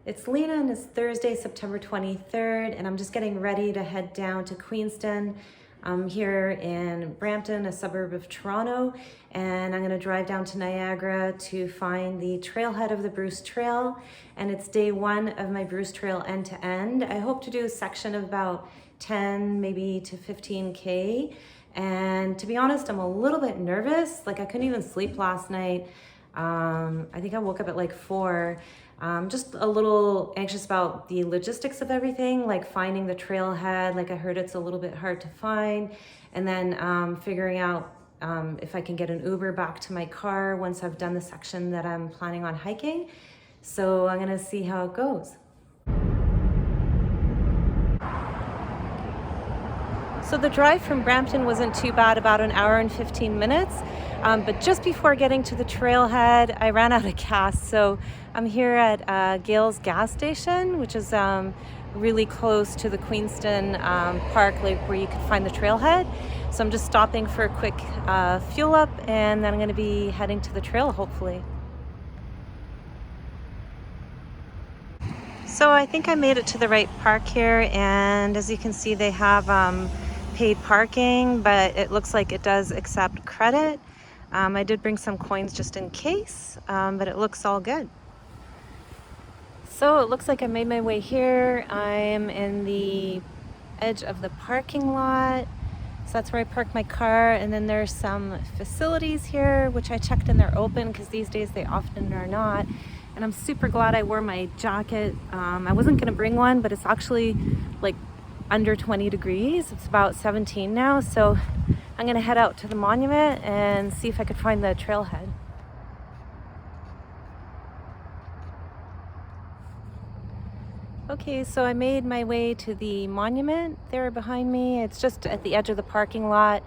It's Lena and it's Thursday, September 23rd, and I'm just getting ready to head down to Queenston. I'm here in Brampton, a suburb of Toronto, and I'm gonna drive down to Niagara to find the trailhead of the Bruce Trail, and it's day one of my Bruce Trail end to end. I hope to do a section of about 10, maybe to 15K, and to be honest, I'm a little bit nervous. Like I couldn't even sleep last night. I think I woke up at like 4. Just a little anxious about the logistics of everything, like finding the trailhead. Like I heard it's a little bit hard to find, and then figuring out if I can get an Uber back to my car once I've done the section that I'm planning on hiking. So I'm gonna see how it goes. So the drive from Brampton wasn't too bad, about an hour and 15 minutes. But just before getting to the trailhead, I ran out of gas. So I'm here at Gale's gas station, which is really close to the Queenston park, like where you could find the trailhead. So I'm just stopping for a quick fuel up, and then I'm going to be heading to the trail, hopefully. So I think I made it to the right park here, and as you can see, they have paid parking, but it looks like it does accept credit. I did bring some coins just in case, but it looks all good. So it looks like I made my way here. I'm in the edge of the parking lot. So that's where I parked my car, and then there's some facilities here, which I checked and they're open because these days they often are not. And I'm super glad I wore my jacket. I wasn't gonna bring one, but it's actually like under 20 degrees. It's about 17 now. So I'm gonna head out to the monument and see if I could find the trailhead. Okay, so I made my way to the monument there behind me. It's just at the edge of the parking lot.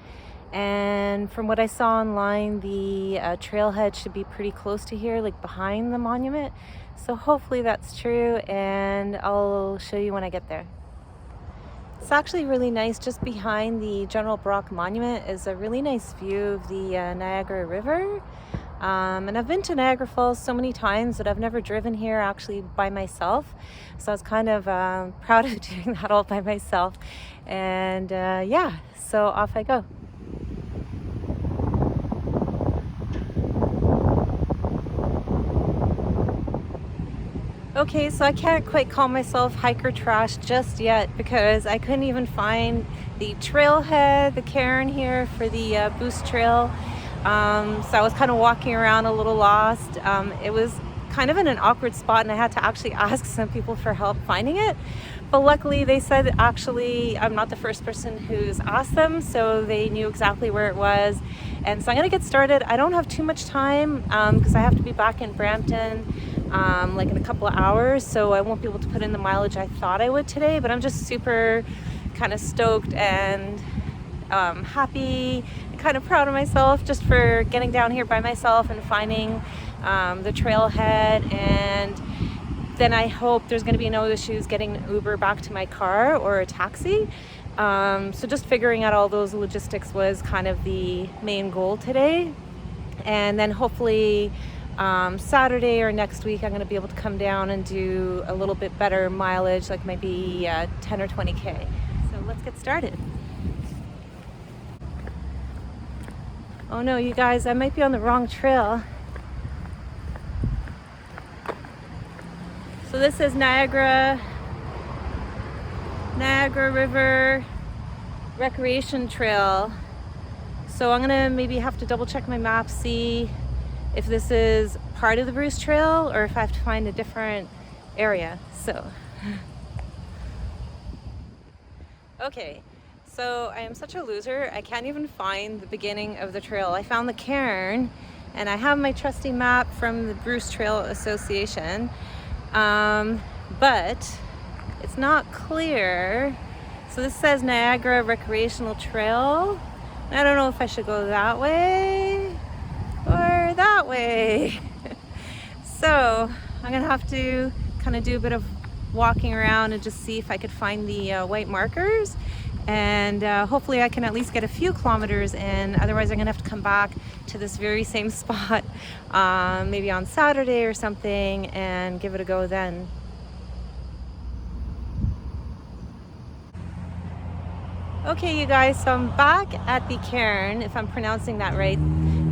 And from what I saw online, the trailhead should be pretty close to here, like behind the monument. So hopefully that's true, and I'll show you when I get there. It's actually really nice. Just behind the General Brock Monument is a really nice view of the Niagara River. And I've been to Niagara Falls so many times, but I've never driven here actually by myself. So I was kind of proud of doing that all by myself. And yeah, so off I go. Okay, so I can't quite call myself hiker trash just yet because I couldn't even find the trailhead, the cairn here for the Bruce Trail. So I was kind of walking around a little lost. It was kind of in an awkward spot, and I had to actually ask some people for help finding it. But luckily they said actually I'm not the first person who's asked them, so they knew exactly where it was. And so I'm gonna get started. I don't have too much time because I have to be back in Brampton like in a couple of hours, so I won't be able to put in the mileage I thought I would today, but I'm just super kind of stoked and happy and kind of proud of myself just for getting down here by myself and finding the trailhead. And then I hope there's going to be no issues getting an Uber back to my car or a taxi. So just figuring out all those logistics was kind of the main goal today. And then hopefully Saturday or next week I'm going to be able to come down and do a little bit better mileage, like maybe 10 or 20K. So let's get started. Oh no, you guys, I might be on the wrong trail. So this is Niagara River Recreation Trail. So I'm gonna maybe have to double check my map, see if this is part of the Bruce Trail or if I have to find a different area. So, okay. So I am such a loser. I can't even find the beginning of the trail. I found the cairn, and I have my trusty map from the Bruce Trail Association. But it's not clear. So this says Niagara Recreational Trail. I don't know if I should go that way or that way. So I'm gonna have to kind of do a bit of walking around and just see if I could find the white markers, and hopefully I can at least get a few kilometers in. Otherwise I'm gonna have to come back to this very same spot maybe on Saturday or something and give it a go then. Okay, you guys, so I'm back at the cairn, if I'm pronouncing that right,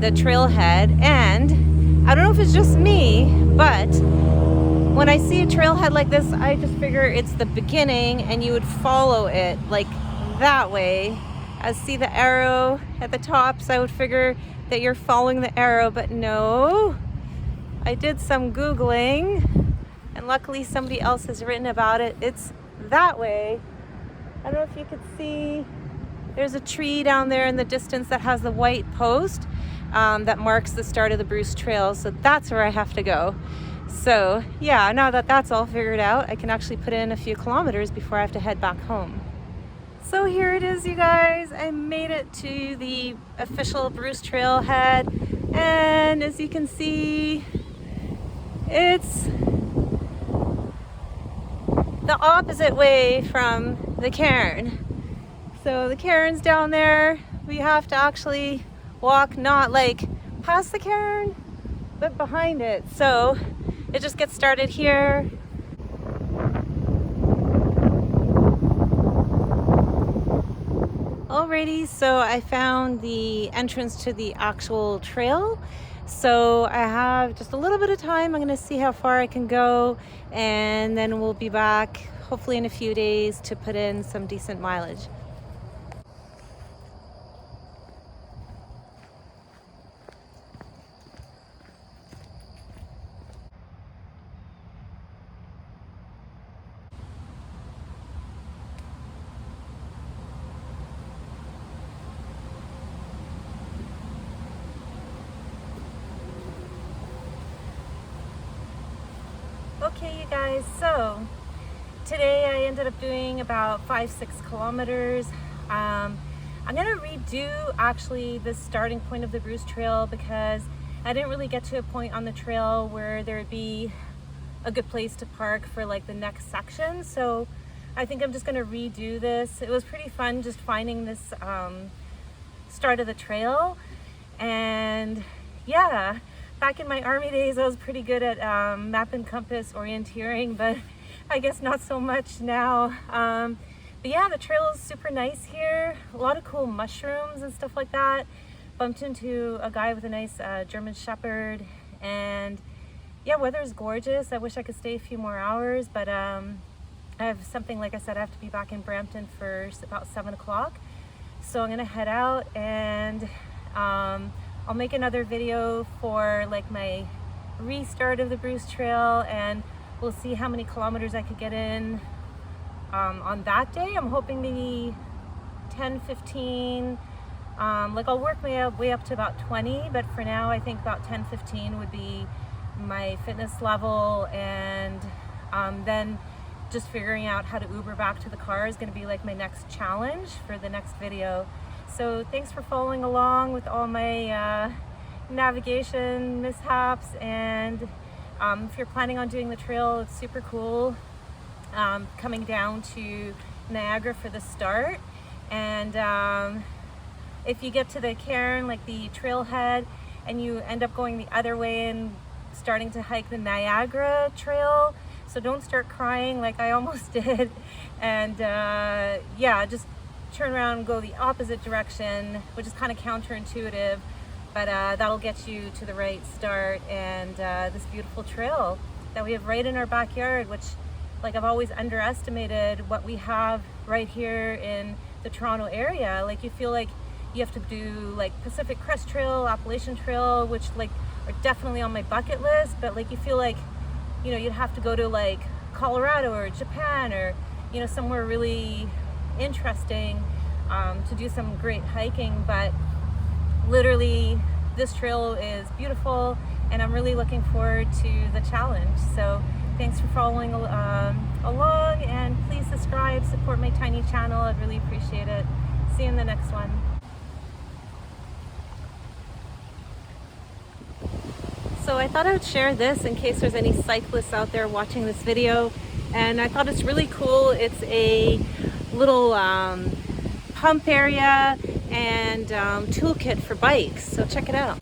the trailhead, and I don't know if it's just me, but when I see a trailhead like this, I just figure it's the beginning and you would follow it like that way. I see the arrow at the top, so I would figure that you're following the arrow, but no. I did some Googling and luckily somebody else has written about it. It's that way. I don't know if you could see, there's a tree down there in the distance that has the white post that marks the start of the Bruce Trail. So that's where I have to go. So yeah, now that that's all figured out, I can actually put in a few kilometers before I have to head back home. So here it is, you guys. I made it to the official Bruce Trailhead. And as you can see, it's the opposite way from the cairn. So the cairn's down there. We have to actually walk not like past the cairn, but behind it. So it just gets started here. Alrighty, so I found the entrance to the actual trail. So I have just a little bit of time. I'm going to see how far I can go, and then we'll be back hopefully in a few days to put in some decent mileage. Okay, you guys, so today I ended up doing about 5-6 kilometers. I'm gonna redo actually the starting point of the Bruce Trail because I didn't really get to a point on the trail where there would be a good place to park for like the next section. So I think I'm just gonna redo this. It was pretty fun just finding this start of the trail, and yeah, back in my army days, I was pretty good at map and compass orienteering, but I guess not so much now. But yeah, the trail is super nice here. A lot of cool mushrooms and stuff like that. Bumped into a guy with a nice German Shepherd, and yeah, weather is gorgeous. I wish I could stay a few more hours, but I have something, like I said, I have to be back in Brampton for about 7 o'clock. So I'm gonna head out, and I'll make another video for like my restart of the Bruce Trail, and we'll see how many kilometers I could get in on that day. I'm hoping maybe 10, 15, like I'll work my way up to about 20, but for now I think about 10, 15 would be my fitness level, and then just figuring out how to Uber back to the car is going to be like my next challenge for the next video. So thanks for following along with all my navigation mishaps, and if you're planning on doing the trail, it's super cool coming down to Niagara for the start. And if you get to the cairn, like the trailhead, and you end up going the other way and starting to hike the Niagara Trail, so don't start crying like I almost did, and yeah, just turn around and go the opposite direction, which is kind of counterintuitive, but that'll get you to the right start and this beautiful trail that we have right in our backyard, which, like, I've always underestimated what we have right here in the Toronto area. Like, you feel like you have to do like Pacific Crest Trail, Appalachian Trail, which like are definitely on my bucket list, but like you feel like, you know, you'd have to go to like Colorado or Japan or, you know, somewhere really interesting to do some great hiking. But literally this trail is beautiful, and I'm really looking forward to the challenge. So thanks for following along, and please subscribe, support my tiny channel. I'd really appreciate it. See you in the next one. So I thought I would share this in case there's any cyclists out there watching this video, and I thought it's really cool. It's a little pump area and toolkit for bikes, so check it out.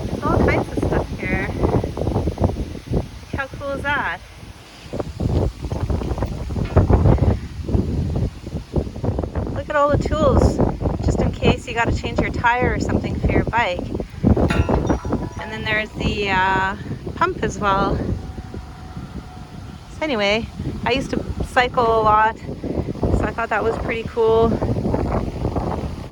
There's all kinds of stuff here. that. Look at all the tools, just in case you got to change your tire or something for your bike. And then there's the pump as well. So anyway, I used to cycle a lot, so I thought that was pretty cool.